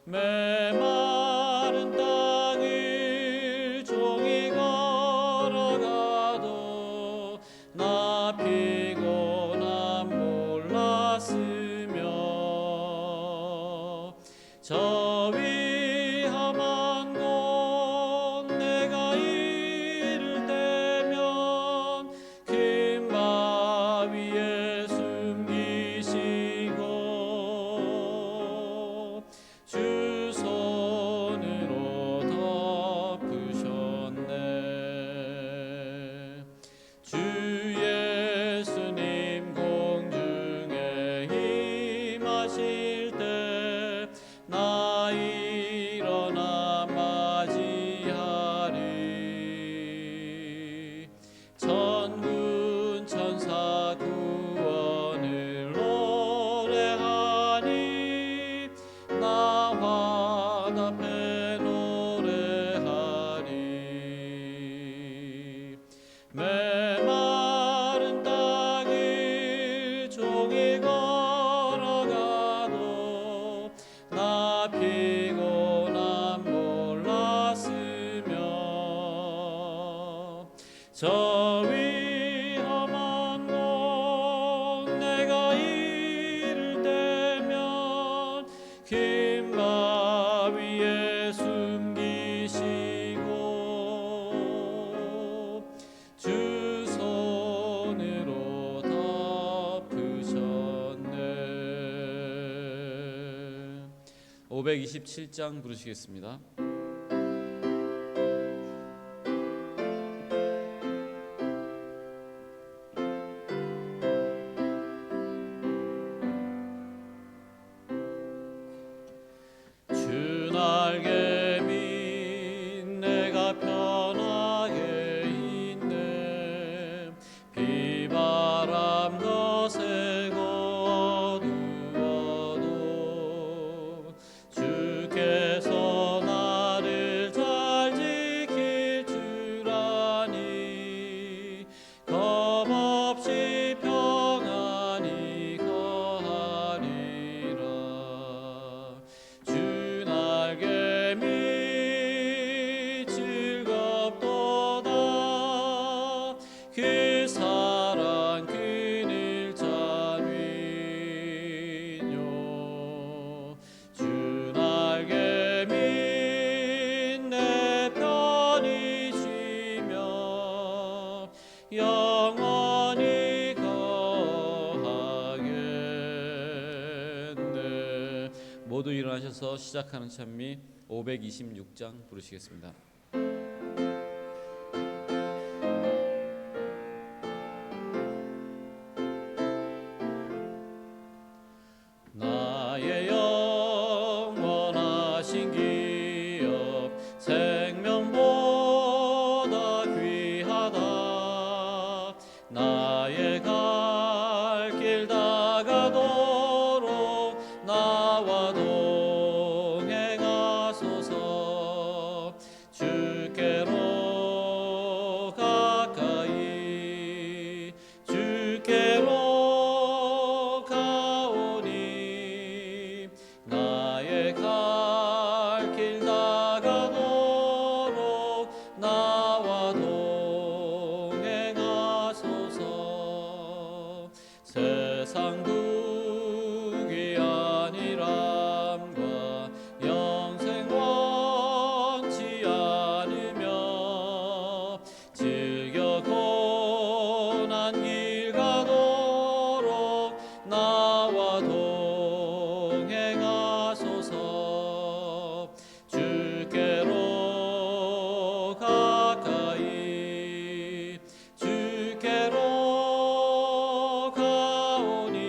메마른 땅을 종이 걸어가도 나 피곤함 몰랐으며 저 위험한 곳 내가 이를 때면 큰 바위에 숨기시고 주 손으로 덮으셨네. 주 예수님 공중에 임하실 때 나 일어나 맞이하리. 천군 천사 구원을 노래하니 나 화답해 노래하리. 메마른 땅을 종이 걸어가도 나 피곤함 몰랐으며 저 위험한 곳 내가 이를 때면 긴 바위에 숨기시고 주 손으로 덮으셨네. 527장 부르시겠습니다. 주 날개 밑 내가 편하게 있네. 비바람 거세고 어두워도 주께서 나를 잘 지킬 줄 아니 겁없이 평안히 거하리라. 주 날개 밑 즐겁도다. 그 사랑 그늘 잠이뇨. 주 날개 밑 내 편히 쉬며 영원히 거하겠네. 모두 일어나셔서 시작하는 찬미 526장 부르시겠습니다. 나의 영원하신 기업 생명보다 귀하다. 나의 갈 길 다가도록 나와 동행하소서. 주께로 가까이 주께로 가오니 나의 갈 길 다가도록 나와 동행하소서. 세상 두기 아니람과 영생 원치 않으며 즐겨 고난 길 가도록 나와 동행하소서. 주께로 가까이 주께로 가오니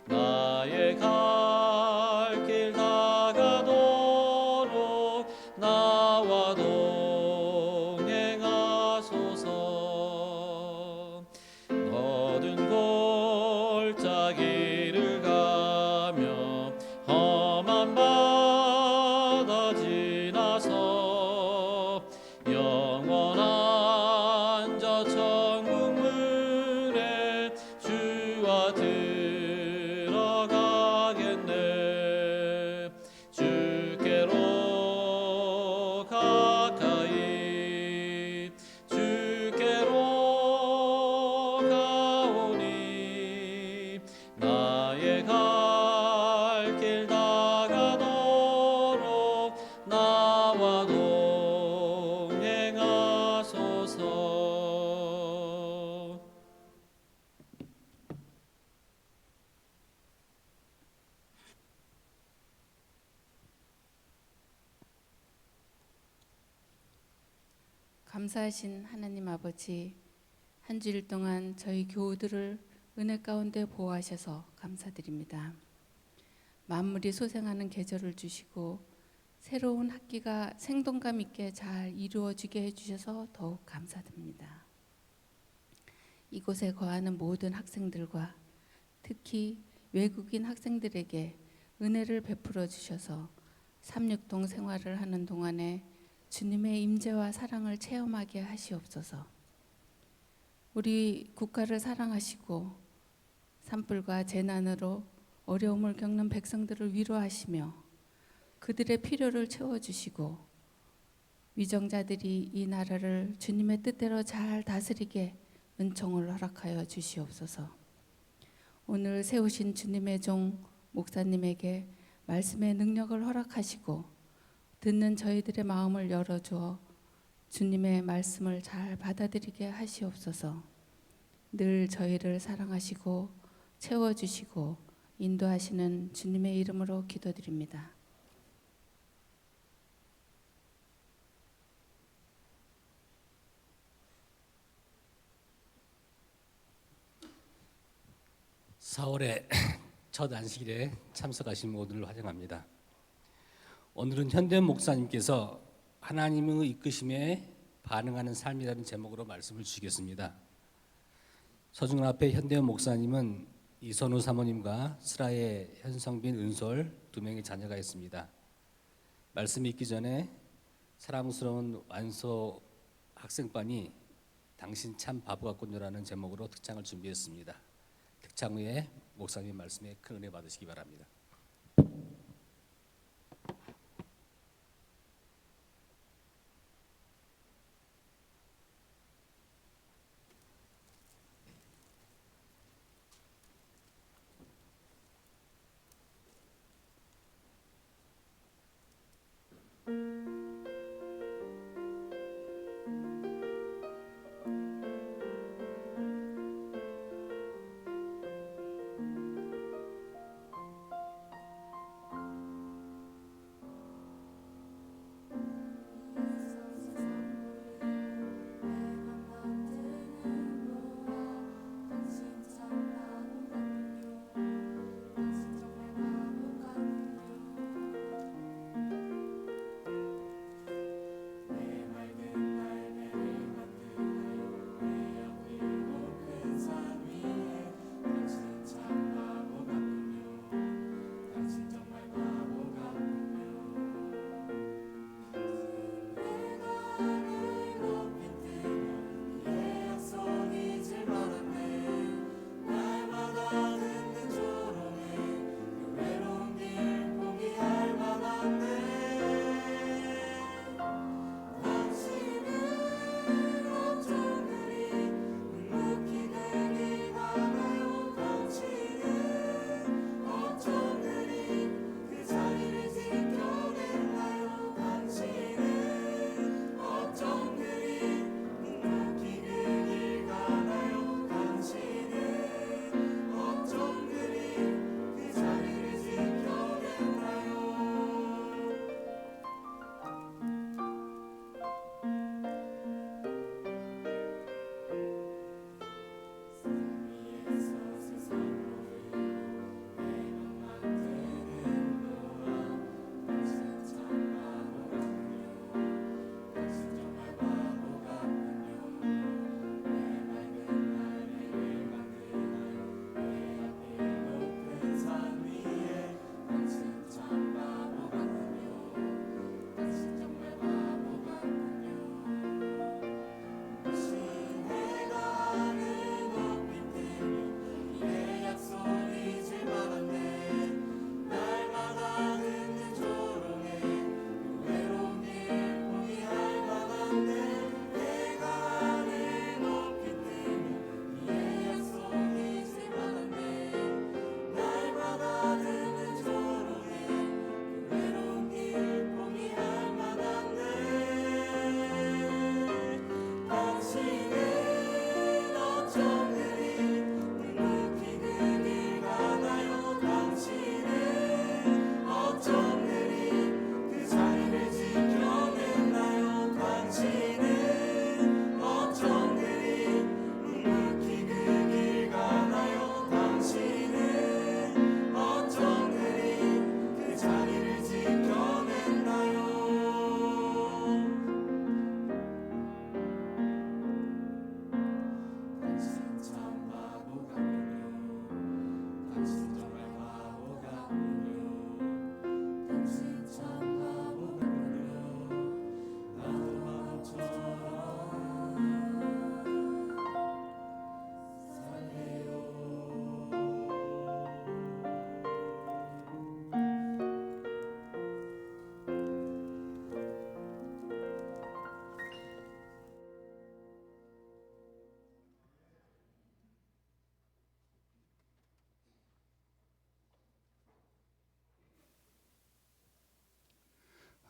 나의 갈 길 다가도록 나와 동행하소서. 어두운 골짜기를 가며 험한 바다 지나서 영원한 저 천국 문에 주와 들어가게 감사하신 하나님 아버지, 한 주일 동안 저희 교우들을 은혜 가운데 보호하셔서 감사드립니다. 만물이 소생하는 계절을 주시고 새로운 학기가 생동감 있게 잘 이루어지게 해주셔서 더욱 감사드립니다. 이곳에 거하는 모든 학생들과 특히 외국인 학생들에게 은혜를 베풀어 주셔서 삼육동 생활을 하는 동안에 주님의 임재와 사랑을 체험하게 하시옵소서. 우리 국가를 사랑하시고 산불과 재난으로 어려움을 겪는 백성들을 위로하시며 그들의 필요를 채워주시고 위정자들이 이 나라를 주님의 뜻대로 잘 다스리게 은총을 허락하여 주시옵소서. 오늘 세우신 주님의 종 목사님에게 말씀의 능력을 허락하시고 듣는 저희들의 마음을 열어주어 주님의 말씀을 잘 받아들이게 하시옵소서. 늘 저희를 사랑하시고 채워주시고 인도하시는 주님의 이름으로 기도드립니다. 사월의 첫 안식일에 참석하신 모두를 환영합니다. 오늘은 현대현 목사님께서 하나님의 이끄심에 반응하는 삶이라는 제목으로 말씀을 주시겠습니다. 서중원 앞에 현대현 목사님은 이선우 사모님과 슬하의 현성빈, 은솔 두 명의 자녀가 있습니다. 말씀이 있기 전에 사랑스러운 완소 학생반이 당신 참 바보 같군요라는 제목으로 특창을 준비했습니다. 특창 후에 목사님 말씀에 큰 은혜 받으시기 바랍니다.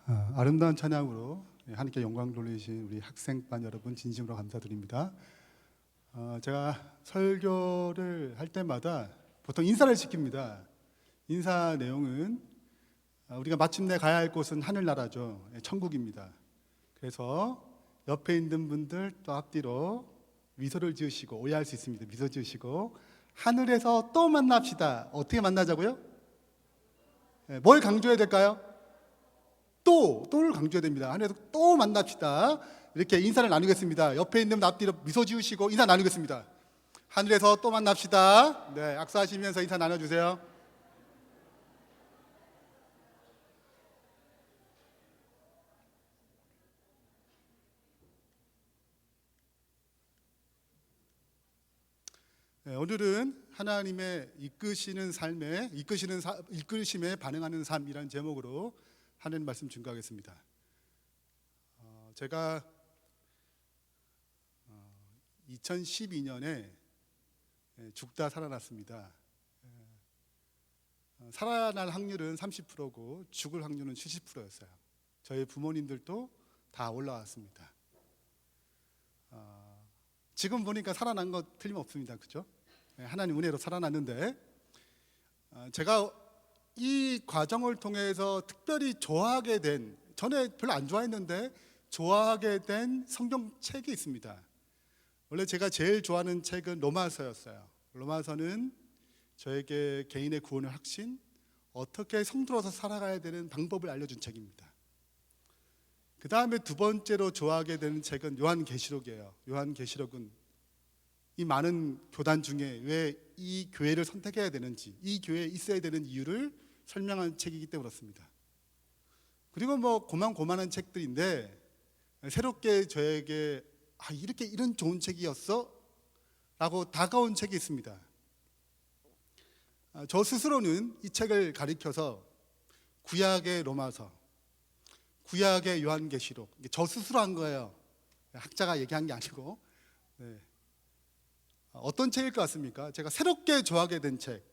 아름다운 찬양으로 하나님께 영광 돌리신 우리 학생반 여러분 진심으로 감사드립니다. 제가 설교를 할 때마다 보통 인사를 시킵니다. 인사 내용은 우리가 마침내 가야 할 곳은 하늘나라죠. 천국입니다. 그래서 옆에 있는 분들 또 앞뒤로 미소를 지으시고, 오해할 수 있습니다. 미소 지으시고, 하늘에서 또 만납시다. 어떻게 만나자고요? 뭘 강조해야 될까요? 또를 강조해야 됩니다. 하늘에서 또 만납시다. 이렇게 인사를 나누겠습니다. 옆에 있는 분 앞뒤로 미소 지으시고 인사 나누겠습니다. 하늘에서 또 만납시다. 네, 악수하시면서 인사 나눠주세요. 네, 오늘은 하나님의 이끄심에 반응하는 삶이라는 제목으로 하는 말씀 증거하겠습니다. 제가 2012년에 죽다 살아났습니다. 살아날 확률은 30%고 죽을 확률은 70%였어요. 저희 부모님들도 다 올라왔습니다. 지금 보니까 살아난 거 틀림없습니다. 그렇죠? 하나님 은혜로 살아났는데, 제가 이 과정을 통해서 특별히 좋아하게 된, 전에 별로 안 좋아했는데 좋아하게 된 성경책이 있습니다. 원래 제가 제일 좋아하는 책은 로마서였어요. 로마서는 저에게 개인의 구원의 확신, 어떻게 성도로서 살아가야 되는 방법을 알려준 책입니다. 그 다음에 두 번째로 좋아하게 되는 책은 요한계시록이에요. 요한계시록은 이 많은 교단 중에 왜 이 교회를 선택해야 되는지, 이 교회에 있어야 되는 이유를 설명한 책이기 때문에 그렇습니다. 그리고 뭐 고만고만한 책들인데 새롭게 저에게 이렇게 이런 좋은 책이었어? 라고 다가온 책이 있습니다. 저 스스로는 이 책을 가리켜서 구약의 로마서, 구약의 요한계시록, 저 스스로 한 거예요. 학자가 얘기한 게 아니고. 네. 어떤 책일 것 같습니까? 제가 새롭게 좋아하게 된 책,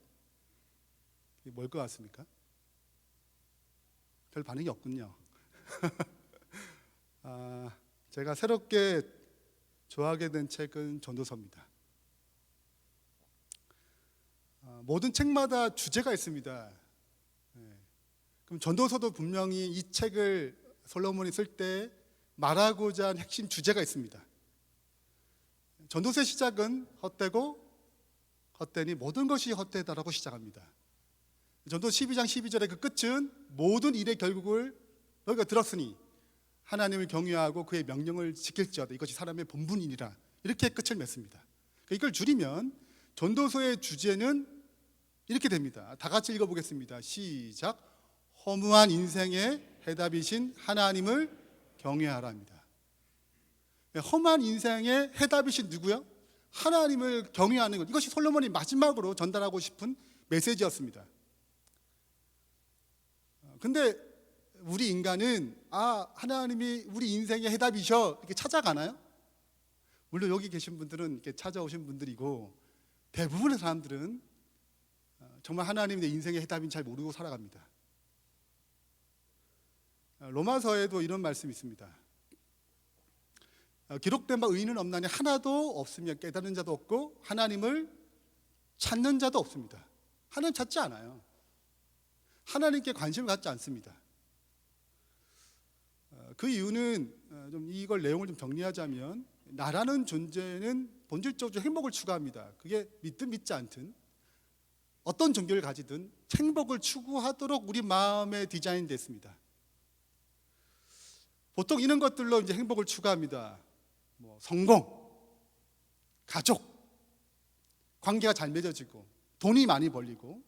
뭘 것 같습니까? 별 반응이 없군요. 제가 새롭게 좋아하게 된 책은 전도서입니다. 모든 책마다 주제가 있습니다. 그럼 전도서도 분명히 이 책을 솔로몬이 쓸 때 말하고자 한 핵심 주제가 있습니다. 전도서의 시작은 헛되고 헛되니 모든 것이 헛되다라고 시작합니다. 전도 12장 12절의 그 끝은 모든 일의 결국을 너희가 들었으니 하나님을 경외하고 그의 명령을 지킬지어다, 이것이 사람의 본분이니라, 이렇게 끝을 맺습니다. 이걸 줄이면 전도서의 주제는 이렇게 됩니다. 다 같이 읽어보겠습니다. 시작. 허무한 인생의 해답이신 하나님을 경외하라입니다. 험한 인생의 해답이신 누구요? 하나님을 경외하는 것. 이것이 솔로몬이 마지막으로 전달하고 싶은 메시지였습니다. 근데 우리 인간은 하나님이 우리 인생의 해답이셔 이렇게 찾아가나요? 물론 여기 계신 분들은 이렇게 찾아오신 분들이고, 대부분의 사람들은 정말 하나님이 내 인생의 해답인 잘 모르고 살아갑니다. 로마서에도 이런 말씀이 있습니다. 기록된 바 의인은 없나니 하나도 없으며 깨닫는 자도 없고 하나님을 찾는 자도 없습니다. 하나님 찾지 않아요. 하나님께 관심을 갖지 않습니다. 그 이유는 좀 이걸 내용을 좀 정리하자면, 나라는 존재는 본질적으로 행복을 추구합니다. 그게 믿든 믿지 않든 어떤 종교를 가지든 행복을 추구하도록 우리 마음에 디자인됐습니다. 보통 이런 것들로 이제 행복을 추구합니다. 성공, 가족, 관계가 잘 맺어지고, 돈이 많이 벌리고,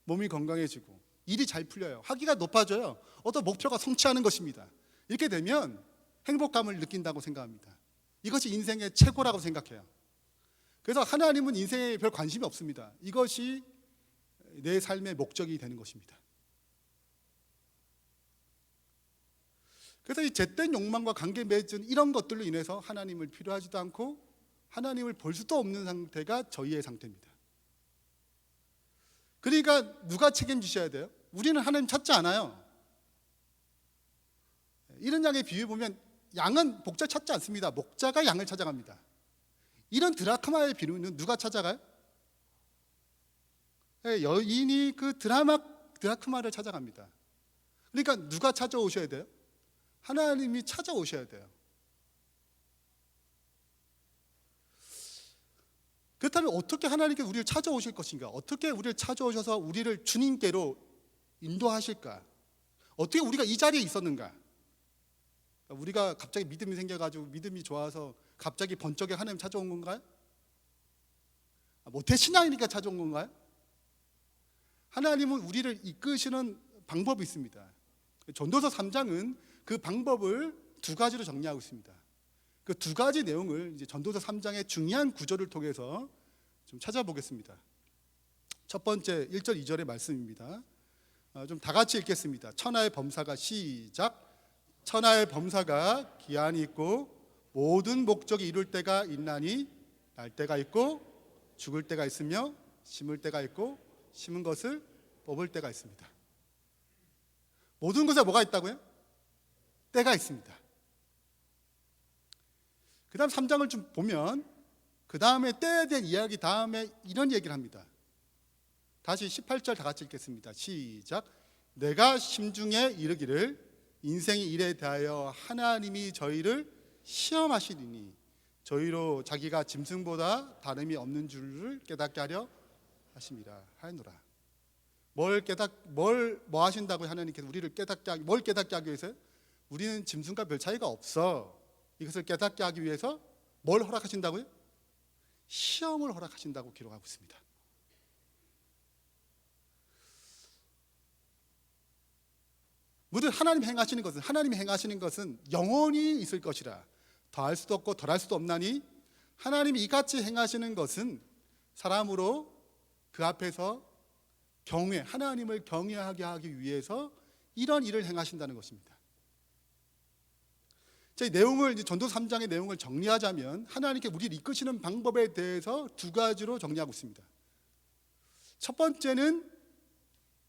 몸이 건강해지고, 일이 잘 풀려요. 학위가 높아져요. 어떤 목표가 성취하는 것입니다. 이렇게 되면 행복감을 느낀다고 생각합니다. 이것이 인생의 최고라고 생각해요. 그래서 하나님은 인생에 별 관심이 없습니다. 이것이 내 삶의 목적이 되는 것입니다. 그래서 이 잿된 욕망과 관계 맺은 이런 것들로 인해서 하나님을 필요하지도 않고 하나님을 볼 수도 없는 상태가 저희의 상태입니다. 그러니까 누가 책임지셔야 돼요? 우리는 하나님 찾지 않아요. 이런 양의 비유 보면 양은 목자 찾지 않습니다. 목자가 양을 찾아갑니다. 이런 드라크마의 비유는 누가 찾아가요? 여인이 그 드라크마를 찾아갑니다. 그러니까 누가 찾아오셔야 돼요? 하나님이 찾아오셔야 돼요. 그렇다면 어떻게 하나님께 우리를 찾아오실 것인가? 어떻게 우리를 찾아오셔서 우리를 주님께로 인도하실까? 어떻게 우리가 이 자리에 있었는가? 우리가 갑자기 믿음이 생겨가지고 믿음이 좋아서 갑자기 번쩍에 하나님 찾아온 건가요? 모태 신앙이니까 찾아온 건가요? 하나님은 우리를 이끄시는 방법이 있습니다. 전도서 3장은 그 방법을 두 가지로 정리하고 있습니다. 그 두 가지 내용을 이제 전도서 3장의 중요한 구절을 통해서 좀 찾아보겠습니다. 첫 번째 1절 2절의 말씀입니다. 좀 다 같이 읽겠습니다. 천하의 범사가 시작. 천하의 범사가 기한이 있고 모든 목적이 이룰 때가 있나니 날 때가 있고 죽을 때가 있으며 심을 때가 있고 심은 것을 뽑을 때가 있습니다. 모든 것에 뭐가 있다고요? 때가 있습니다. 그 다음 3장을 좀 보면 그 다음에 때에 대한 이야기 다음에 이런 얘기를 합니다. 다시 18절 다 같이 읽겠습니다. 시작. 내가 심중에 이르기를 인생의 일에 대하여 하나님이 저희를 시험하시리니 저희로 자기가 짐승보다 다름이 없는 줄을 깨닫게 하려 하심이라 하노라. 뭐 하신다고요? 하나님께서 우리를 깨닫게 하기, 뭘 깨닫게 하기 위해서요? 우리는 짐승과 별 차이가 없어. 이것을 깨닫게 하기 위해서 뭘 허락하신다고요? 시험을 허락하신다고 기록하고 있습니다. 모든 하나님이 행하시는 것은 영원히 있을 것이라 더할 수도 없고 덜할 수도 없나니 하나님이 이같이 행하시는 것은 사람으로 그 앞에서 하나님을 경외하게 하기 위해서 이런 일을 행하신다는 것입니다. 이 내용을 전도 3장의 내용을 정리하자면 하나님께 우리를 이끄시는 방법에 대해서 두 가지로 정리하고 있습니다. 첫 번째는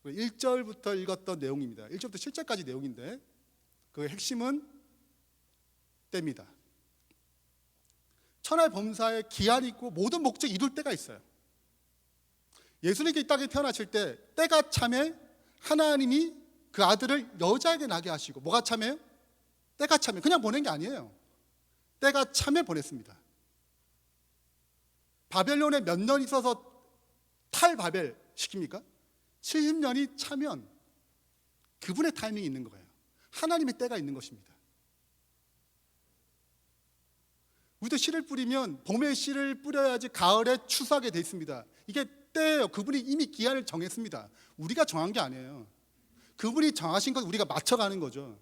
1절부터 읽었던 내용입니다. 1절부터 7절까지 내용인데 그 핵심은 때입니다. 천하의 범사에 기한이 있고 모든 목적이 이룰 때가 있어요. 예수님께 이 땅에 태어나실 때 때가 참에 하나님이 그 아들을 여자에게 나게 하시고 뭐가 참해요? 때가 참에 그냥 보낸 게 아니에요. 때가 참에 보냈습니다. 바벨론에 몇 년 있어서 탈바벨 시킵니까? 70년이 차면 그분의 타이밍이 있는 거예요. 하나님의 때가 있는 것입니다. 우리도 씨를 뿌리면 봄에 씨를 뿌려야지 가을에 추수하게 돼 있습니다. 이게 때예요. 그분이 이미 기한을 정했습니다. 우리가 정한 게 아니에요. 그분이 정하신 것 우리가 맞춰가는 거죠.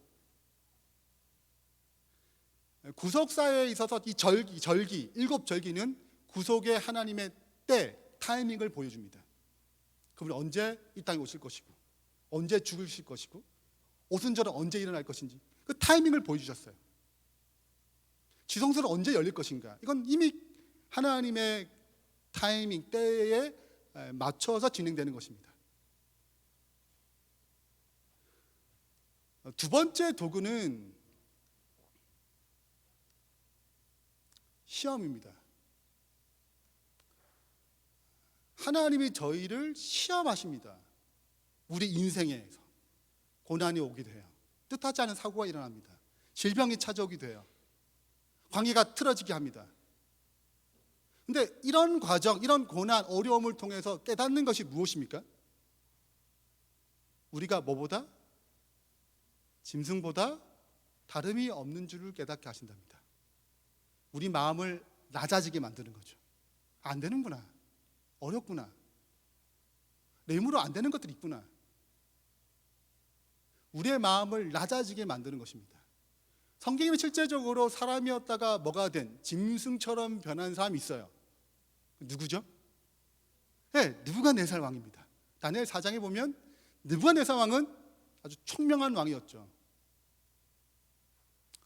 구속사에 있어서 이 절기, 일곱 절기는 구속의 하나님의 때, 타이밍을 보여줍니다. 그분이 언제 이 땅에 오실 것이고 언제 죽으실 것이고 오순절은 언제 일어날 것인지 그 타이밍을 보여주셨어요. 지성소는 언제 열릴 것인가 이건 이미 하나님의 타이밍, 때에 맞춰서 진행되는 것입니다. 두 번째 도구는 시험입니다. 하나님이 저희를 시험하십니다. 우리 인생에서 고난이 오기도 해요. 뜻하지 않은 사고가 일어납니다. 질병이 찾아오기도 해요. 관계가 틀어지게 합니다. 근데 이런 과정, 이런 고난, 어려움을 통해서 깨닫는 것이 무엇입니까? 우리가 뭐보다? 짐승보다 다름이 없는 줄을 깨닫게 하신답니다. 우리 마음을 낮아지게 만드는 거죠. 안 되는구나. 어렵구나. 내 힘으로 안 되는 것들이 있구나. 우리의 마음을 낮아지게 만드는 것입니다. 성경에는 실제적으로 사람이었다가 뭐가 된 짐승처럼 변한 사람이 있어요. 누구죠? 네, 느부갓네살 왕입니다. 다니엘 4장에 보면 느부갓네살 왕은 아주 총명한 왕이었죠.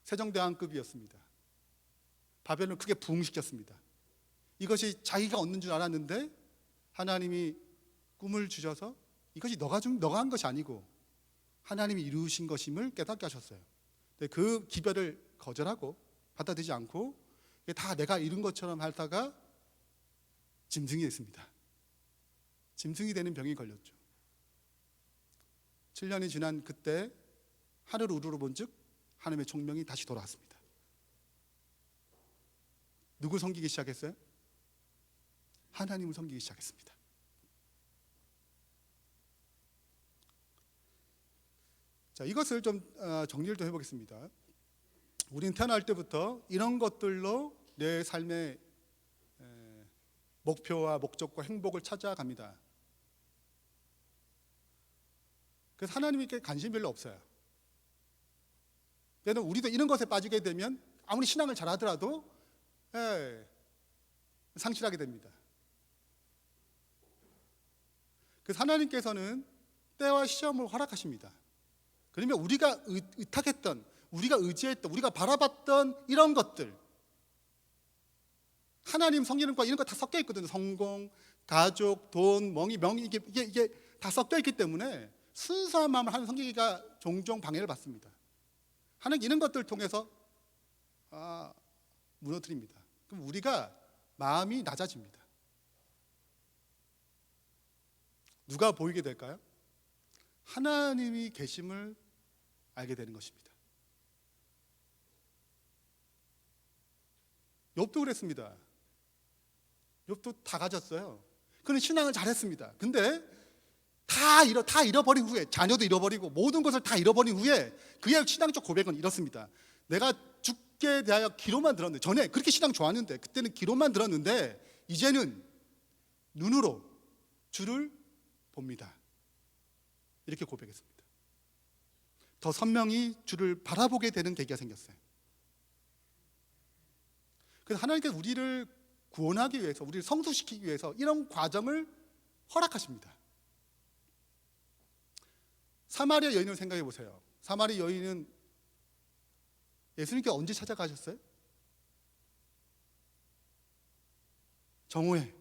세종대왕급이었습니다. 바벨론을 크게 부흥시켰습니다. 이것이 자기가 얻는 줄 알았는데 하나님이 꿈을 주셔서 이것이 너가 한 것이 아니고 하나님이 이루신 것임을 깨닫게 하셨어요. 근데 그 기별을 거절하고 받아들이지 않고 이게 다 내가 이룬 것처럼 하다가 짐승이 됐습니다. 짐승이 되는 병이 걸렸죠. 7년이 지난 그때 하늘 우러러 본즉 하나님의 총명이 다시 돌아왔습니다. 누굴 섬기기 시작했어요? 하나님을 섬기기 시작했습니다. 자, 이것을 좀 정리를 좀 해보겠습니다. 우리는 태어날 때부터 이런 것들로 내 삶의 목표와 목적과 행복을 찾아갑니다. 그래서 하나님께 관심이 별로 없어요. 왜냐하면 우리도 이런 것에 빠지게 되면 아무리 신앙을 잘하더라도 상실하게 됩니다. 그래서 하나님께서는 때와 시점을 허락하십니다. 그러면 우리가 의탁했던, 우리가 의지했던, 우리가 바라봤던 이런 것들, 하나님 섬기는 과 이런 거 다 섞여 있거든요. 성공, 가족, 돈, 명예 이게 다 섞여 있기 때문에 순수한 마음을 하나님 섬기기가 종종 방해를 받습니다. 하나님 이런 것들을 통해서 무너뜨립니다. 그럼 우리가 마음이 낮아집니다. 누가 보이게 될까요? 하나님이 계심을 알게 되는 것입니다. 욥도 그랬습니다. 욥도 다 가졌어요. 그는 신앙을 잘했습니다. 근데 다 잃어버린 후에, 자녀도 잃어버리고 모든 것을 다 잃어버린 후에 그의 신앙적 고백은 이렇습니다. 내가 죽게 대하여 기로만 들었는데, 전에 그렇게 신앙 좋았는데, 그때는 기로만 들었는데 이제는 눈으로 주를 봅니다. 이렇게 고백했습니다. 더 선명히 주를 바라보게 되는 계기가 생겼어요. 그래서 하나님께서 우리를 구원하기 위해서, 우리를 성숙시키기 위해서 이런 과정을 허락하십니다. 사마리아 여인을 생각해 보세요. 사마리아 여인은 예수님께 언제 찾아가셨어요? 정오에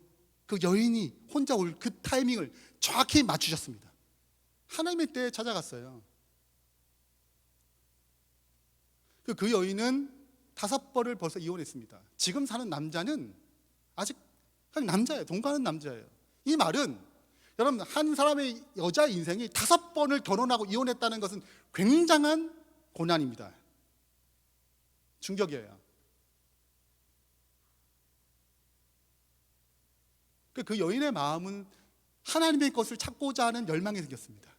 그 여인이 혼자 올 그 타이밍을 정확히 맞추셨습니다. 하나님의 때에 찾아갔어요. 그 여인은 5번을 벌써 이혼했습니다. 지금 사는 남자는 아직 그냥 남자예요. 동거하는 남자예요. 이 말은 여러분, 한 사람의 여자 인생이 5번을 결혼하고 이혼했다는 것은 굉장한 고난입니다. 충격이에요. 그 여인의 마음은 하나님의 것을 찾고자 하는 열망이 생겼습니다.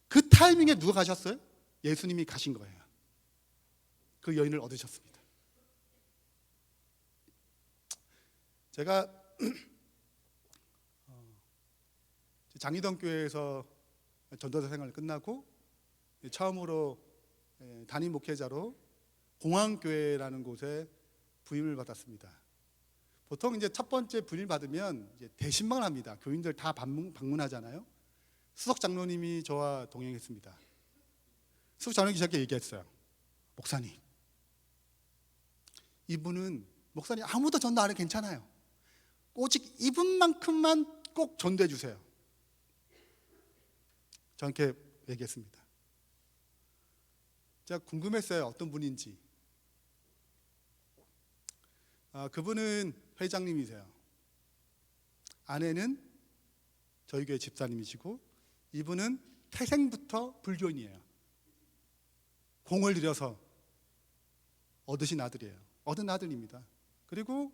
그 타이밍에 누가 가셨어요? 예수님이 가신 거예요. 그 여인을 얻으셨습니다. 제가 장희동 교회에서 전도사 생활을 끝나고 처음으로 담임 목회자로 공항교회라는 곳에 부임을 받았습니다. 보통 이제 첫 번째 부임을 받으면 이제 대신방을 합니다. 교인들 다 방문하잖아요. 수석 장로님이 저와 동행했습니다. 수석 장로님이 저렇게 얘기했어요. 목사님, 이분은 목사님 아무도 전도 안 해도 괜찮아요. 오직 이분만큼만 꼭 전도해 주세요. 저렇게 얘기했습니다. 제가 궁금했어요. 어떤 분인지. 그분은 회장님이세요. 아내는 저희 교회 집사님이시고, 이분은 태생부터 불교인이에요. 공을 들여서 얻으신 아들이에요. 얻은 아들입니다. 그리고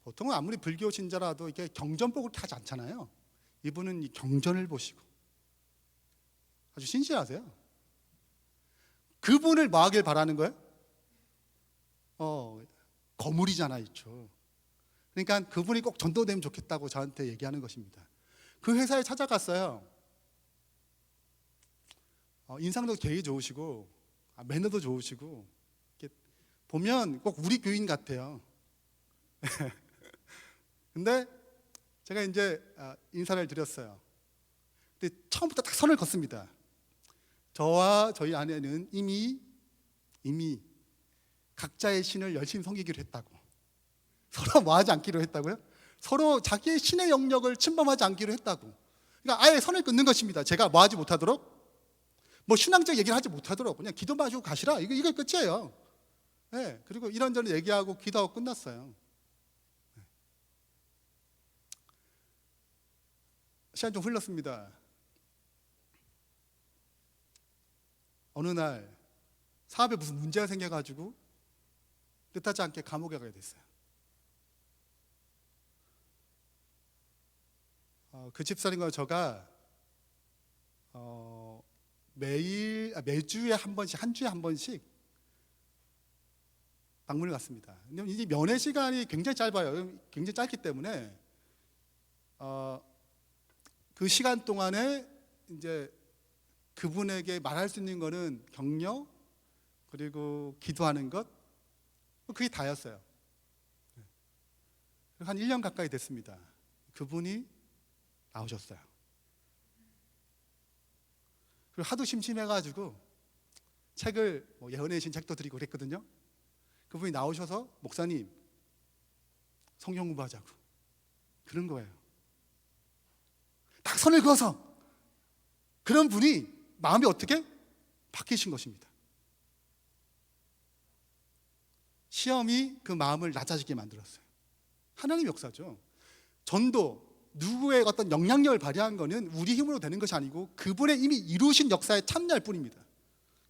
보통은 아무리 불교 신자라도 이렇게 경전복을 하지 않잖아요. 이분은 이 경전을 보시고 아주 신실하세요. 그분을 뭐 하길 바라는 거예요? 거물이잖아, 있죠. 그러니까 그분이 꼭 전도되면 좋겠다고 저한테 얘기하는 것입니다. 그 회사에 찾아갔어요. 인상도 되게 좋으시고 매너도 좋으시고, 이렇게 보면 꼭 우리 교인 같아요. 근데 제가 이제 인사를 드렸어요. 근데 처음부터 딱 선을 긋습니다. 저와 저희 아내는 이미 각자의 신을 열심히 섬기기로 했다고. 서로 뭐 하지 않기로 했다고요? 서로 자기의 신의 영역을 침범하지 않기로 했다고. 그러니까 아예 선을 긋는 것입니다. 제가 뭐 하지 못하도록. 뭐 신앙적 얘기를 하지 못하더라고. 그냥 기도 마시고 가시라. 이거 끝이에요. 네, 그리고 이런저런 얘기하고 기도하고 끝났어요. 네. 시간 좀 흘렀습니다. 어느 날 사업에 무슨 문제가 생겨가지고 뜻하지 않게 감옥에 가게 됐어요. 그 집사님과 저가 매주에 한 번씩, 한 주에 한 번씩 방문을 갔습니다. 근데 이 면회 시간이 굉장히 짧아요. 굉장히 짧기 때문에 그 시간 동안에 이제 그분에게 말할 수 있는 거는 격려, 그리고 기도하는 것, 그게 다였어요. 한 1년 가까이 됐습니다. 그분이 나오셨어요. 그리고 하도 심심해가지고 책을 예언의 신 책도 드리고 그랬거든요. 그분이 나오셔서 목사님 성경 공부하자고 그런 거예요. 딱 선을 그어서 그런 분이 마음이 어떻게 바뀌신 것입니다. 시험이 그 마음을 낮아지게 만들었어요. 하나님 역사죠. 전도 누구의 어떤 영향력을 발휘한 거는 우리 힘으로 되는 것이 아니고 그분의 이미 이루신 역사에 참여할 뿐입니다.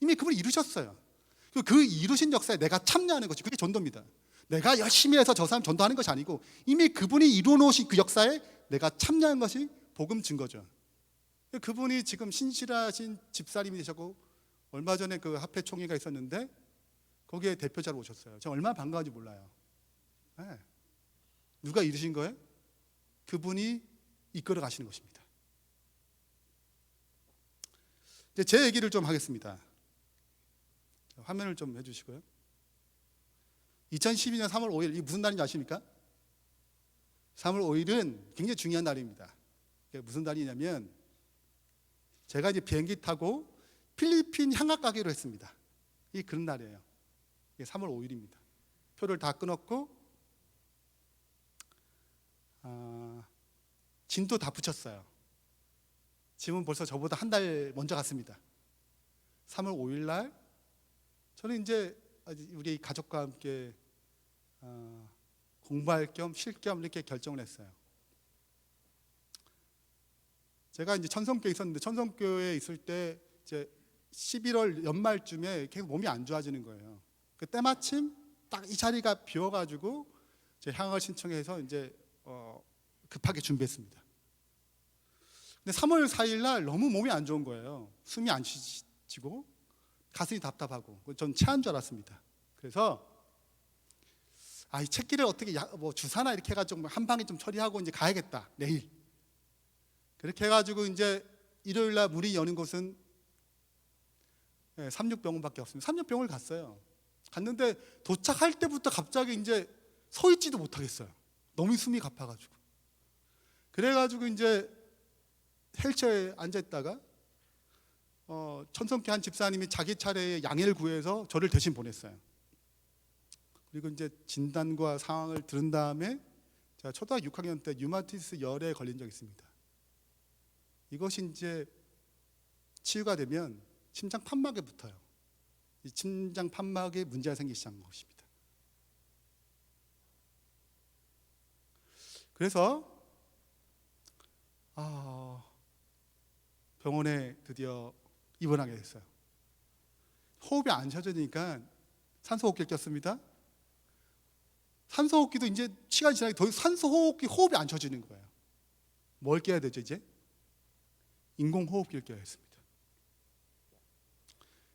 이미 그분이 이루셨어요. 그 이루신 역사에 내가 참여하는 것이 그게 전도입니다. 내가 열심히 해서 저 사람 전도하는 것이 아니고 이미 그분이 이루어 놓으신 그 역사에 내가 참여한 것이 복음 증거죠. 그분이 지금 신실하신 집사님이 되셨고 얼마 전에 그 합회 총회가 있었는데 거기에 대표자로 오셨어요. 제가 얼마나 반가운지 몰라요. 네. 누가 이루신 거예요? 그분이 이끌어 가시는 것입니다. 이제 제 얘기를 좀 하겠습니다. 화면을 좀 해주시고요. 2012년 3월 5일 이 무슨 날인지 아십니까? 3월 5일은 굉장히 중요한 날입니다. 무슨 날이냐면 제가 이제 비행기 타고 필리핀 향학 가기로 했습니다. 이 그런 날이에요. 이게 3월 5일입니다. 표를 다 끊었고 짐도 다 붙였어요. 짐은 벌써 저보다 한 달 먼저 갔습니다. 3월 5일 날 저는 이제 우리 가족과 함께 공부할 겸 쉴 겸 이렇게 결정을 했어요. 제가 이제 천성교에 있었는데 천성교에 있을 때 이제 11월 연말쯤에 계속 몸이 안 좋아지는 거예요. 그 때마침 딱 이 자리가 비어가지고 제 향학을 신청해서 이제 급하게 준비했습니다. 근데 3월 4일 날 너무 몸이 안 좋은 거예요. 숨이 안 쉬지고 가슴이 답답하고 전 체한 줄 알았습니다. 그래서 이 책기를 어떻게 주사나 이렇게 해가지고 한 방에 좀 처리하고 이제 가야겠다 내일. 그렇게 해가지고 이제 일요일 날 문이 여는 곳은 삼육병원밖에 없습니다. 삼육병원을 갔어요. 갔는데 도착할 때부터 갑자기 이제 서 있지도 못하겠어요. 너무 숨이 가파가지고. 그래가지고 이제 휠체어에 앉아있다가 천성교 한 집사님이 자기 차례에 양해를 구해서 저를 대신 보냈어요. 그리고 이제 진단과 상황을 들은 다음에 제가 초등학교 6학년 때 류마티스 열에 걸린 적이 있습니다. 이것이 이제 치유가 되면 심장 판막에 붙어요. 이 심장 판막에 문제가 생기기 시작한 것입니다. 그래서 병원에 드디어 입원하게 됐어요. 호흡이 안 쉬어지니까 산소호흡기를 꼈습니다. 산소호흡기도 이제 시간이 지나니까 더 산소호흡기 호흡이 안 쉬어지는 거예요. 뭘 껴야 되죠 이제? 인공호흡기를 껴야 했습니다.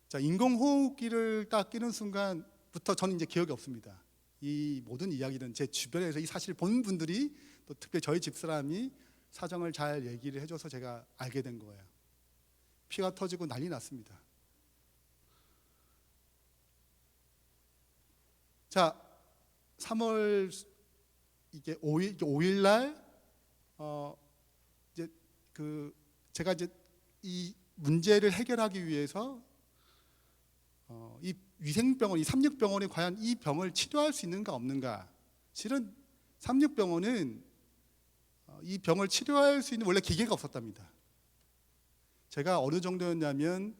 자, 인공호흡기를 딱 끼는 순간부터 저는 이제 기억이 없습니다. 이 모든 이야기는 제 주변에서 이 사실을 본 분들이 또 특별히 저희 집사람이 사정을 잘 얘기를 해줘서 제가 알게 된 거예요. 피가 터지고 난리 났습니다. 자, 3월 이게 5일 날 이제 제가 이제 이 문제를 해결하기 위해서 이 위생병원, 이 삼육병원이 과연 이 병을 치료할 수 있는가 없는가. 실은 삼육병원은 이 병을 치료할 수 있는 원래 기계가 없었답니다. 제가 어느 정도였냐면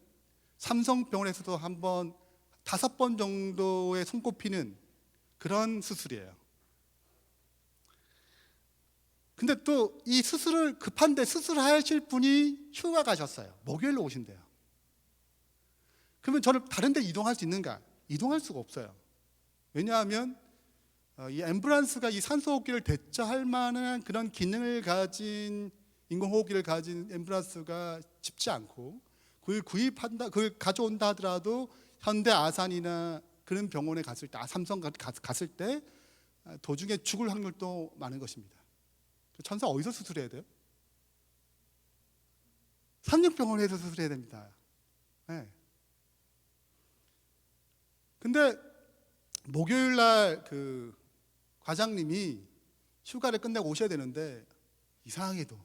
삼성병원에서도 한번 5번 정도의 손꼽히는 그런 수술이에요. 근데 또 이 수술을 급한데 수술하실 분이 휴가 가셨어요. 목요일로 오신대요. 그러면 저를 다른 데 이동할 수 있는가? 이동할 수가 없어요. 왜냐하면 이 앰뷸런스가 이 산소호흡기를 대처할 만한 그런 기능을 가진 인공호흡기를 가진 앰뷸런스가 쉽지 않고 그걸 가져온다 하더라도 현대 아산이나 그런 병원에 갔을 때, 삼성 갔을 때 도중에 죽을 확률도 많은 것입니다. 천사 어디서 수술해야 돼요? 삼육병원에서 수술해야 됩니다. 네. 근데 목요일 날 그 과장님이 휴가를 끝내고 오셔야 되는데 이상하게도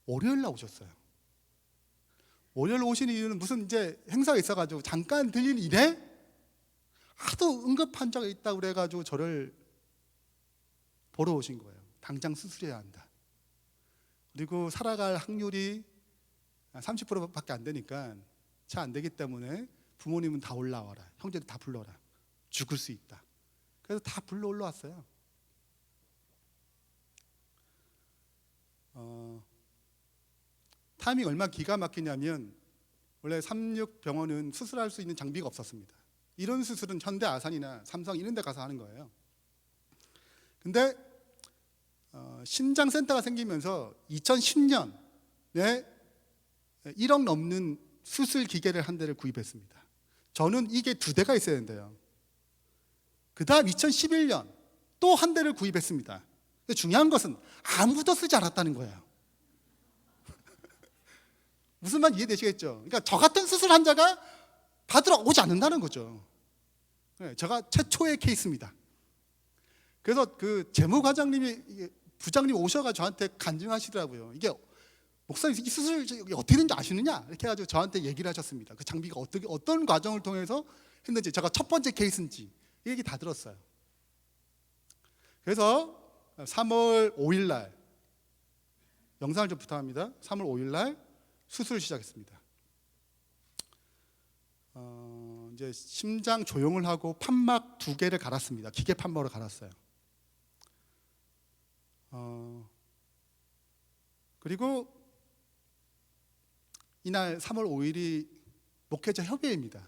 월요일 날 오셨어요. 월요일 오신 이유는 무슨 이제 행사가 있어가지고 잠깐 들린 일에 하도 응급 환자가 있다고 그래가지고 저를 보러 오신 거예요. 당장 수술해야 한다. 그리고 살아갈 확률이 30%밖에 안 되니까 잘 안 되기 때문에 부모님은 다 올라와라. 형제들 다 불러라. 죽을 수 있다. 그래서 다 불러 올라왔어요. 타이밍 얼마나 기가 막히냐면 원래 삼육병원은 수술할 수 있는 장비가 없었습니다. 이런 수술은 현대 아산이나 삼성 이런 데 가서 하는 거예요. 근데 심장센터가 생기면서 2010년에 1억 넘는 수술 기계를 한 대를 구입했습니다. 저는 이게 2대가 있어야 된대요. 그 다음 2011년 또 한 대를 구입했습니다. 근데 중요한 것은 아무도 쓰지 않았다는 거예요. 무슨 말 이해되시겠죠? 그러니까 저 같은 수술 환자가 받으러 오지 않는다는 거죠. 제가 최초의 케이스입니다. 그래서 그 재무과장님이 부장님 오셔가 저한테 간증하시더라고요. 이게 목사님 이 수술 어떻게 되는지 아시느냐? 이렇게 해가지고 저한테 얘기를 하셨습니다. 그 장비가 어떤 과정을 통해서 했는지, 제가 첫 번째 케이스인지 이 얘기 다 들었어요. 그래서 3월 5일 날 영상을 좀 부탁합니다. 3월 5일 날 수술을 시작했습니다. 이제 심장 조영을 하고 판막 2개를 갈았습니다. 기계 판막으로 갈았어요. 그리고 이날 3월 5일이 목회자 협의회입니다.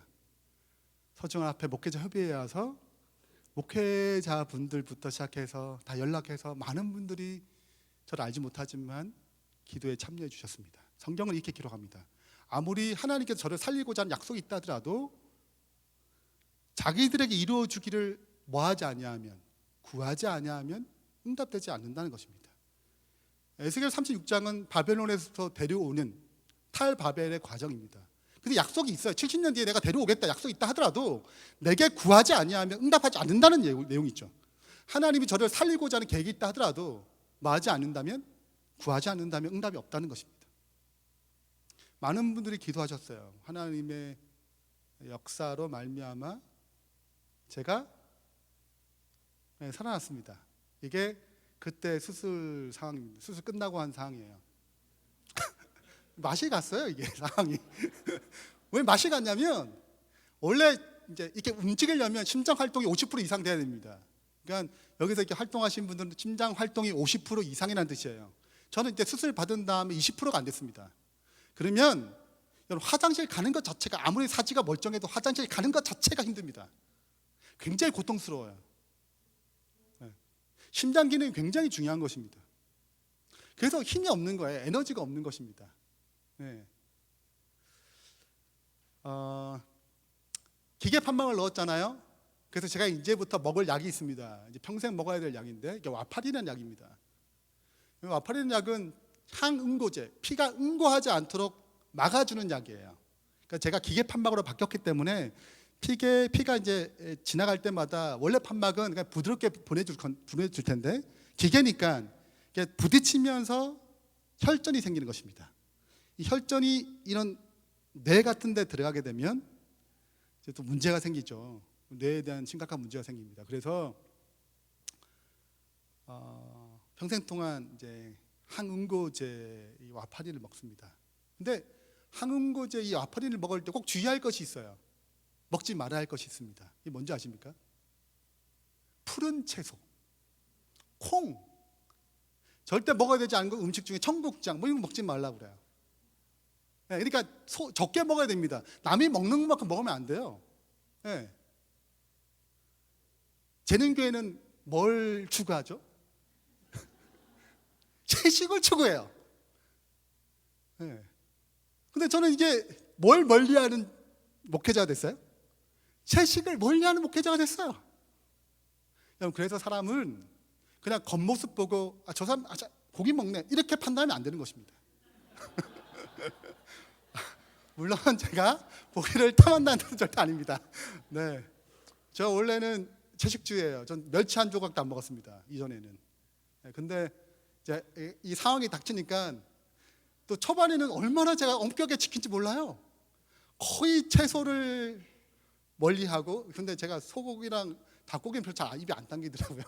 서중원 앞에 목회자 협의회에 와서 목회자분들부터 시작해서 다 연락해서 많은 분들이 저를 알지 못하지만 기도에 참여해 주셨습니다. 성경은 이렇게 기록합니다. 아무리 하나님께서 저를 살리고자 하는 약속이 있다 하더라도 자기들에게 이루어 주기를 뭐하지 아니하면, 구하지 아니하면 응답되지 않는다는 것입니다. 에스겔 36장은 바벨론에서 데려오는 탈바벨의 과정입니다. 근데 약속이 있어요. 70년 뒤에 내가 데려오겠다 약속이 있다 하더라도 내게 구하지 아니하면 응답하지 않는다는 내용이 있죠. 하나님이 저를 살리고자 하는 계획이 있다 하더라도 뭐하지 않는다면, 구하지 않는다면 응답이 없다는 것입니다. 많은 분들이 기도하셨어요. 하나님의 역사로 말미암아 제가 살아났습니다. 이게 그때 수술 상황입니다. 수술 끝나고 한 상황이에요. 맛이 갔어요, 이게 상황이. 왜 맛이 갔냐면 원래 이제 이렇게 움직이려면 심장 활동이 50% 이상 돼야 됩니다. 그러니까 여기서 이렇게 활동하신 분들은 심장 활동이 50% 이상이라는 뜻이에요. 저는 이제 수술 받은 다음에 20%가 안 됐습니다. 그러면 여러분 화장실 가는 것 자체가, 아무리 사지가 멀쩡해도 화장실 가는 것 자체가 힘듭니다. 굉장히 고통스러워요. 심장 기능이 굉장히 중요한 것입니다. 그래서 힘이 없는 거예요. 에너지가 없는 것입니다. 네. 기계 판막을 넣었잖아요. 그래서 제가 이제부터 먹을 약이 있습니다. 이제 평생 먹어야 될 약인데 이게 와파리라는 약입니다. 와파리라는 약은 항응고제, 피가 응고하지 않도록 막아주는 약이에요. 그러니까 제가 기계 판막으로 바뀌었기 때문에 피가 이제 지나갈 때마다 원래 판막은 그냥 부드럽게 보내줄 텐데 기계니까 부딪히면서 혈전이 생기는 것입니다. 이 혈전이 이런 뇌 같은 데 들어가게 되면 이제 또 문제가 생기죠. 뇌에 대한 심각한 문제가 생깁니다. 그래서 평생 동안 이제 항응고제 이 와파리를 먹습니다. 근데 항암고제 이 와파린을 먹을 때 꼭 주의할 것이 있어요. 먹지 말아야 할 것이 있습니다. 이게 뭔지 아십니까? 푸른 채소, 콩. 절대 먹어야 되지 않은 거 음식 중에 청국장 뭐 이런 거 먹지 말라고 그래요. 네, 그러니까 적게 먹어야 됩니다. 남이 먹는 만큼 먹으면 안 돼요. 네. 재능교회는 뭘 추구하죠? 채식을 추구해요. 네. 근데 저는 이게 뭘 멀리하는 목회자가 됐어요? 채식을 멀리하는 목회자가 됐어요. 여러분, 그래서 사람은 그냥 겉모습 보고 저 사람 고기 먹네 이렇게 판단하면 안 되는 것입니다. 물론 제가 고기를 탐한다는 뜻은 절대 아닙니다. 네, 저 원래는 채식주의예요. 전 멸치 한 조각도 안 먹었습니다. 이전에는. 네, 근데 이제 이 상황이 닥치니까 또 초반에는 얼마나 제가 엄격하게 지킨지 몰라요. 거의 채소를 멀리하고, 근데 제가 소고기랑 닭고기는 별로 잘 입에 안 당기더라고요.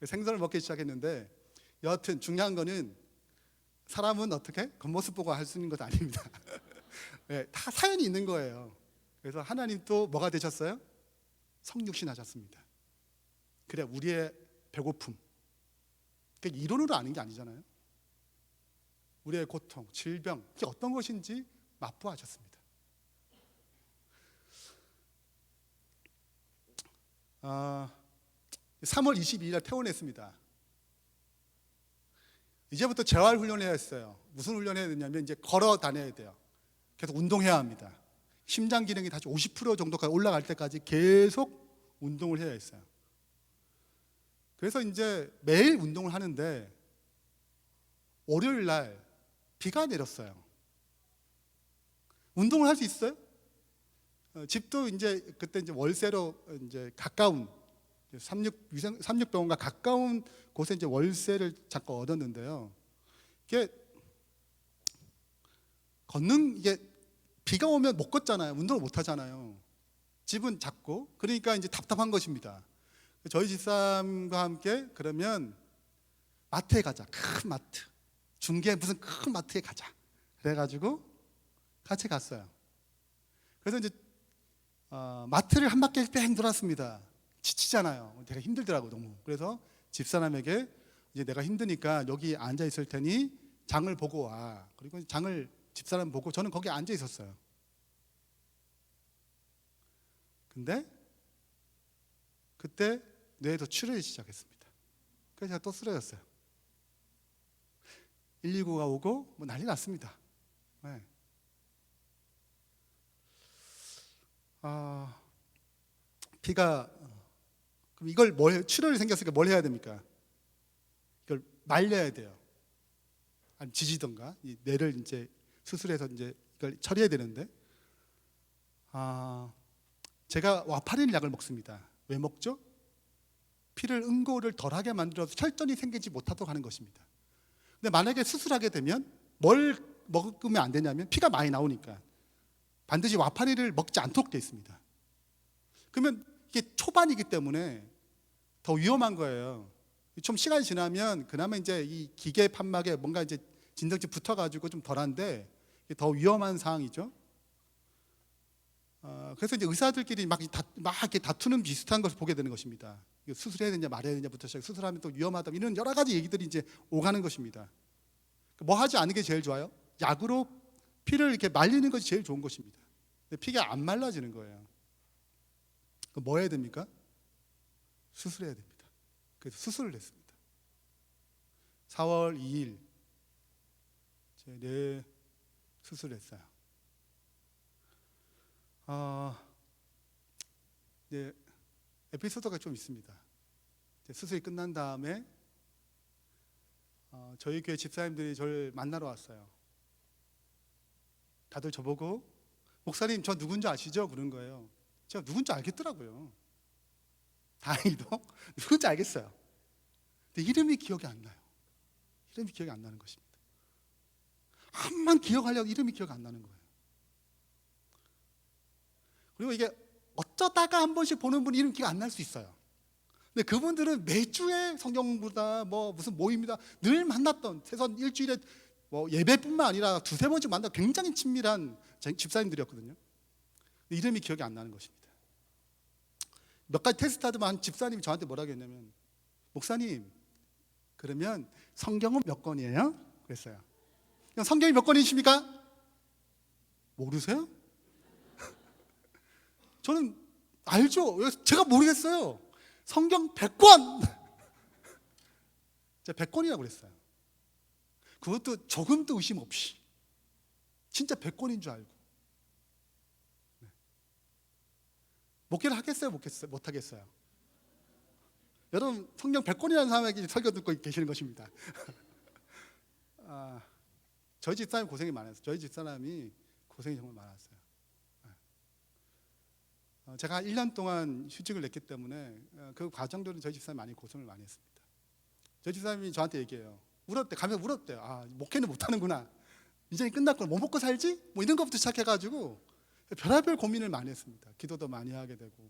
생선을 먹기 시작했는데, 여하튼 중요한 거는 사람은 어떻게 겉모습 보고 할 수 있는 것도 아닙니다. 네, 다 사연이 있는 거예요. 그래서 하나님 또 뭐가 되셨어요? 성육신 하셨습니다. 그래 우리의 배고픔, 그게 이론으로 아는 게 아니잖아요. 우리의 고통, 질병, 이게 어떤 것인지 맛보하셨습니다. 3월 22일 날 퇴원했습니다. 이제부터 재활 훈련을 해야 했어요. 무슨 훈련을 해야 되냐면 이제 걸어 다녀야 돼요. 계속 운동해야 합니다. 심장 기능이 다시 50% 정도까지 올라갈 때까지 계속 운동을 해야 했어요. 그래서 이제 매일 운동을 하는데 월요일 날 비가 내렸어요. 운동을 할 수 있어요? 집도 이제 그때 이제 월세로 이제 가까운 삼육병원과 가까운 곳에 이제 월세를 잠깐 얻었는데요. 이게 이게 비가 오면 못 걷잖아요. 운동을 못 하잖아요. 집은 작고, 그러니까 이제 답답한 것입니다. 저희 집사람과 함께 그러면 마트에 가자. 큰 마트. 중계 무슨 큰 마트에 가자. 그래가지고 같이 갔어요. 그래서 이제 마트를 한 바퀴 뺑 돌았습니다. 지치잖아요. 제가 힘들더라고 너무. 그래서 집사람에게 이제 내가 힘드니까 여기 앉아 있을 테니 장을 보고 와. 그리고 장을 집사람 보고 저는 거기 앉아 있었어요. 근데 그때 뇌에서 출혈이 시작했습니다. 그래서 제가 또 쓰러졌어요. 119가 오고 뭐 난리 났습니다. 네. 피가 그럼 이걸 출혈이 생겼으니까 뭘 해야 됩니까? 이걸 말려야 돼요. 아니 지지던가 이 뇌를 이제 수술해서 이제 이걸 처리해야 되는데 제가 와파린 약을 먹습니다. 왜 먹죠? 피를 응고를 덜하게 만들어서 혈전이 생기지 못하도록 하는 것입니다. 근데 만약에 수술하게 되면 뭘 먹으면 안 되냐면 피가 많이 나오니까 반드시 와파린을 먹지 않도록 되어 있습니다. 그러면 이게 초반이기 때문에 더 위험한 거예요. 좀 시간이 지나면 그나마 이제 이 기계 판막에 뭔가 이제 진정체 붙어가지고 좀 덜한데 더 위험한 상황이죠. 그래서 이제 의사들끼리 막 이렇게 다투는 비슷한 것을 보게 되는 것입니다. 수술해야 되냐 말해야 되냐부터 시작. 수술하면 또 위험하다 이런 여러 가지 얘기들이 이제 오가는 것입니다. 뭐 하지 않는 게 제일 좋아요? 약으로 피를 이렇게 말리는 것이 제일 좋은 것입니다. 근데 피가 안 말라지는 거예요. 그럼 뭐 해야 됩니까? 수술해야 됩니다. 그래서 수술을 했습니다. 4월 2일 제 뇌 수술을 했어요. 네, 에피소드가 좀 있습니다. 수술이 끝난 다음에 저희 교회 집사님들이 저를 만나러 왔어요. 다들 저보고 목사님 저 누군지 아시죠? 그런 거예요. 제가 누군지 알겠더라고요. 다행히도 누군지 알겠어요. 근데 이름이 기억이 안 나요. 이름이 기억이 안 나는 것입니다. 한만 기억하려고 이름이 기억이 안 나는 거예요. 그리고 이게 어쩌다가 한 번씩 보는 분 이름 기억 안 날 수 있어요. 근데 그분들은 매주에 성경보다 뭐 무슨 모임이다 늘 만났던 최소한 일주일에 뭐 예배뿐만 아니라 두세 번씩 만나 굉장히 친밀한 집사님들이었거든요. 이름이 기억이 안 나는 것입니다. 몇 가지 테스트하더만 집사님이 저한테 뭐라고 했냐면, 목사님 그러면 성경은 몇 권이에요? 그랬어요. 그냥 성경이 몇 권이십니까? 모르세요? 저는 알죠. 제가 모르겠어요. 성경 100권. 제가 100권이라고 그랬어요. 그것도 조금도 의심 없이 진짜 100권인 줄 알고. 목회를 하겠어요? 못 하겠어요? 여러분, 성경 100권이라는 사람에게 설교 듣고 계시는 것입니다. 저희 집사람이 고생이 많았어요. 저희 집사람이 고생이 정말 많았어요. 제가 1년 동안 휴직을 냈기 때문에 그 과정들은 저희 집사람이 많이 고생을 많이 했습니다. 저희 집사람이 저한테 얘기해요. 가면서 울었대요. 목회는 못하는구나. 이제 끝났구나. 뭐 먹고 살지? 뭐 이런 것부터 시작해가지고 별의별 고민을 많이 했습니다. 기도도 많이 하게 되고.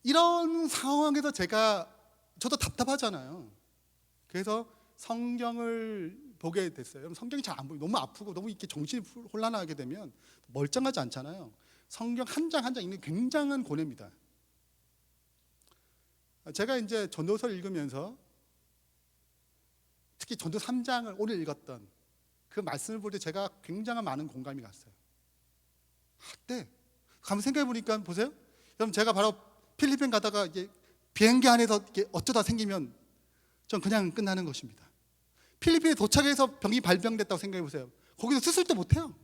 이런 상황에서 저도 답답하잖아요. 그래서 성경을 보게 됐어요. 여러분, 성경이 잘 안 보이고 너무 아프고 너무 이렇게 정신이 혼란하게 되면 멀쩡하지 않잖아요. 성경 한 장 한 장 읽는 굉장한 고뇌입니다. 제가 이제 전도서를 읽으면서 특히 전도 3장을 오늘 읽었던 그 말씀을 볼 때 제가 굉장한 많은 공감이 갔어요. 네. 가만 생각해 보니까 보세요. 여러분, 제가 바로 필리핀 가다가 이게 비행기 안에서 이게 어쩌다 생기면 전 그냥 끝나는 것입니다. 필리핀에 도착해서 병이 발병됐다고 생각해 보세요. 거기서 수술도 못 해요.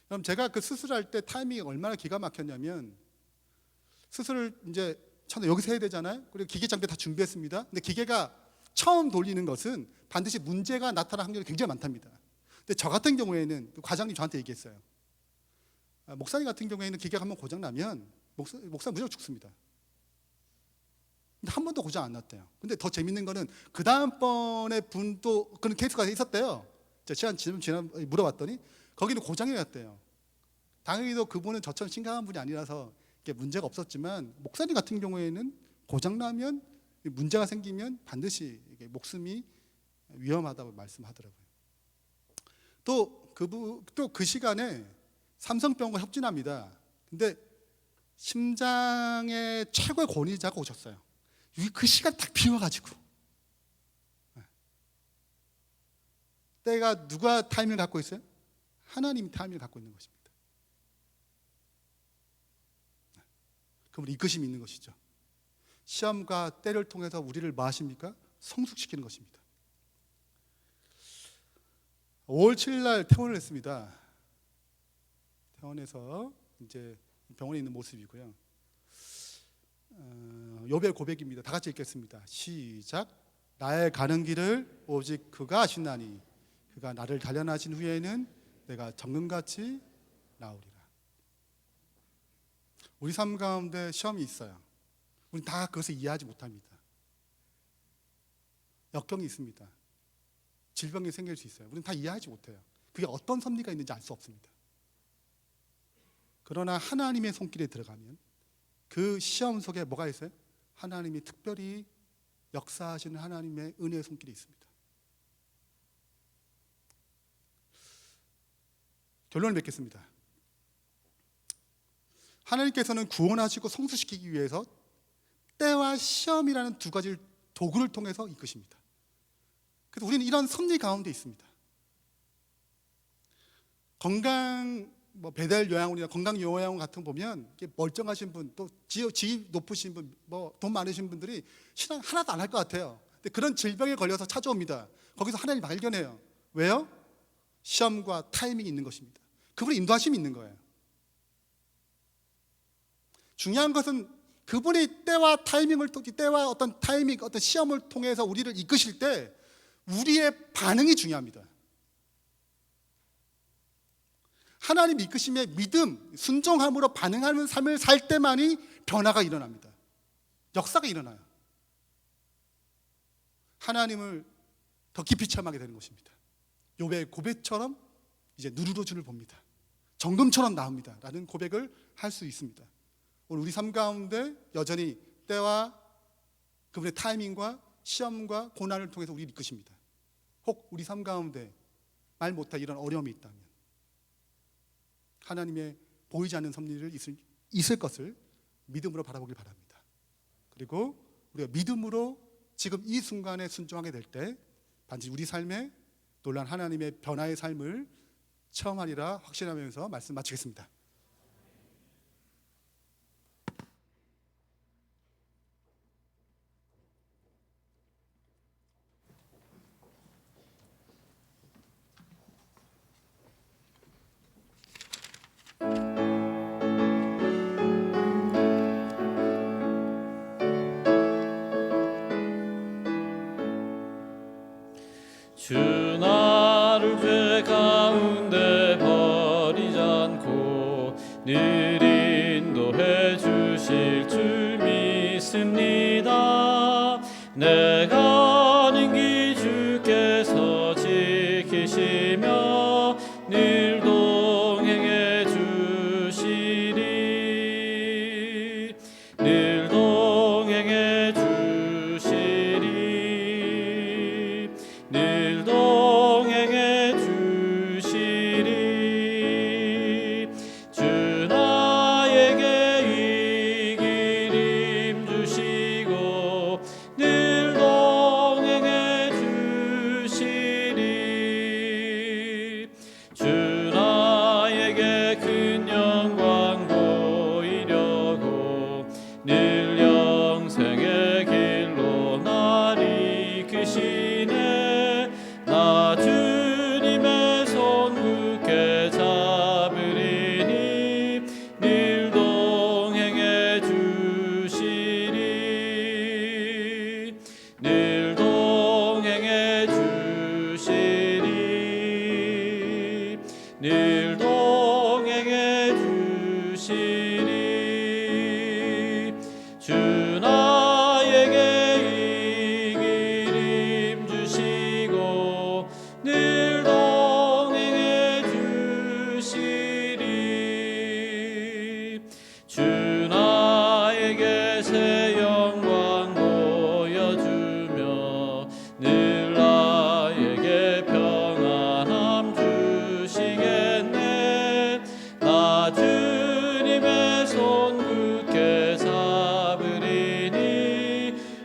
그럼 제가 그 수술할 때 타이밍이 얼마나 기가 막혔냐면, 수술을 이제 처음에 여기서 해야 되잖아요. 그리고 기계 장비 다 준비했습니다. 근데 기계가 처음 돌리는 것은 반드시 문제가 나타날 확률이 굉장히 많답니다. 근데 저 같은 경우에는 과장님 저한테 얘기했어요. 목사님 같은 경우에는 기계가 한번 고장 나면 목사 무조건 죽습니다. 근데 한 번도 고장 안 났대요. 근데 더 재밌는 거는 그 다음번에 분도 그런 케이스가 있었대요. 제가 시간 지나 물어봤더니 거기는 고장이 났대요. 당연히도 그분은 저처럼 심각한 분이 아니라서 문제가 없었지만, 목사님 같은 경우에는 고장 나면 문제가 생기면 반드시 목숨이 위험하다고 말씀하더라고요. 또 그 시간에 삼성병원과 협진합니다. 근데 심장의 최고의 권위자가 오셨어요. 그 시간 딱 비워가지고. 때가 누가 타이밍을 갖고 있어요? 하나님이 타이밍을 갖고 있는 것입니다. 그분 이끄심이 있는 것이죠. 시험과 때를 통해서 우리를 뭐 하십니까? 성숙시키는 것입니다. 5월 7일 날 퇴원을 했습니다. 퇴원해서 이제 병원에 있는 모습이고요. 욥의 고백입니다. 다 같이 읽겠습니다. 시작. 나의 가는 길을 오직 그가 아시나니 그가 나를 단련하신 후에는 내가 정금같이 나오리라. 우리 삶 가운데 시험이 있어요. 우리는 다 그것을 이해하지 못합니다. 역경이 있습니다. 질병이 생길 수 있어요. 우리는 다 이해하지 못해요. 그게 어떤 섭리가 있는지 알 수 없습니다. 그러나 하나님의 손길에 들어가면 그 시험 속에 뭐가 있어요? 하나님이 특별히 역사하시는 하나님의 은혜의 손길이 있습니다. 결론을 맺겠습니다. 하나님께서는 구원하시고 성수시키기 위해서 때와 시험이라는 두 가지 도구를 통해서 이끄십니다. 그래서 우리는 이런 섭리 가운데 있습니다. 건강 배달 요양원이나 건강 요양원 같은 거 보면 멀쩡하신 분, 또 지위 높으신 분, 돈 많으신 분들이 신앙 하나도 안 할 것 같아요. 근데 그런 질병에 걸려서 찾아옵니다. 거기서 하나님 발견해요. 왜요? 시험과 타이밍이 있는 것입니다. 그분의 인도하심이 있는 거예요. 중요한 것은 그분이 때와 어떤 타이밍, 어떤 시험을 통해서 우리를 이끄실 때 우리의 반응이 중요합니다. 하나님 이끄심에 믿음, 순종함으로 반응하는 삶을 살 때만이 변화가 일어납니다. 역사가 일어나요. 하나님을 더 깊이 체험하게 되는 것입니다. 욥의 고백처럼 이제 누르르주를 봅니다. 정금처럼 나옵니다 라는 고백을 할 수 있습니다. 오늘 우리 삶 가운데 여전히 때와 그분의 타이밍과 시험과 고난을 통해서 우리를 이끄십니다. 혹 우리 삶 가운데 말 못할 이런 어려움이 있다면 하나님의 보이지 않는 섭리를 있을 것을 믿음으로 바라보길 바랍니다. 그리고 우리가 믿음으로 지금 이 순간에 순종하게 될 때 반드시 우리 삶에 놀란 하나님의 변화의 삶을 체험하리라 확신하면서 말씀 마치겠습니다. 주 나를 죄 가운데 버리지 않고 늘 인도해 주실 줄 믿습니다. 내가 가는 길 주께서 지키시며 늘 동행해 주시리. 늘 동행해 주시리. 늘 동행해 주시리. 주 나에게 이 길 임주시고 늘 동행해 주시리. 주 나에게 큰 영광 보이려고 늘 영생의 길로 날 이끄시네. 나 주님의 손 굳게 잡으리니 늘 동행해 주시리. 늘 동행해 주시리. 늘 동행해 주시리. 주 나에게 이 길 임주시고 늘 동행해 주시리. 주 나에게 새 영광 보여주며 늘 나에게 평안함 주시겠네. 나 주님의 손 굳게 잡으리니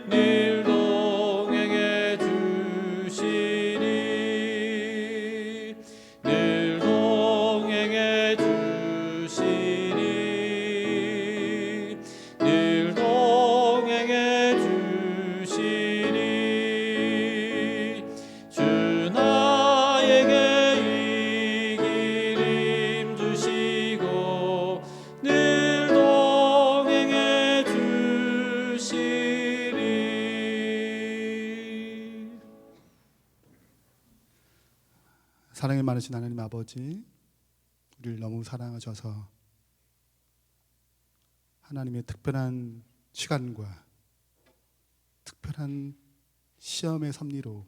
늘 동행해 주시리. 늘 동행해 주시리. 늘 동행해 주시리. 주 나에게 이 길 임주시고 늘 동행해 주시리. 사랑이 많으신 하나님 아버지, 우리를 너무 사랑하셔서 하나님의 특별한 시간과 특별한 시험의 섭리로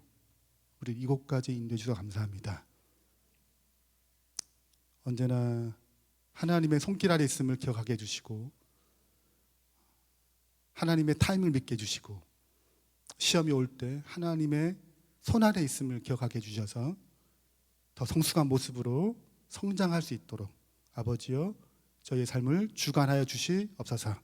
우리 이곳까지 인도해 주셔서 감사합니다. 언제나 하나님의 손길 아래 있음을 기억하게 해주시고 하나님의 타임을 믿게 해주시고 시험이 올 때 하나님의 손 아래 있음을 기억하게 해주셔서 더 성숙한 모습으로 성장할 수 있도록 아버지여 저희의 삶을 주관하여 주시옵소서.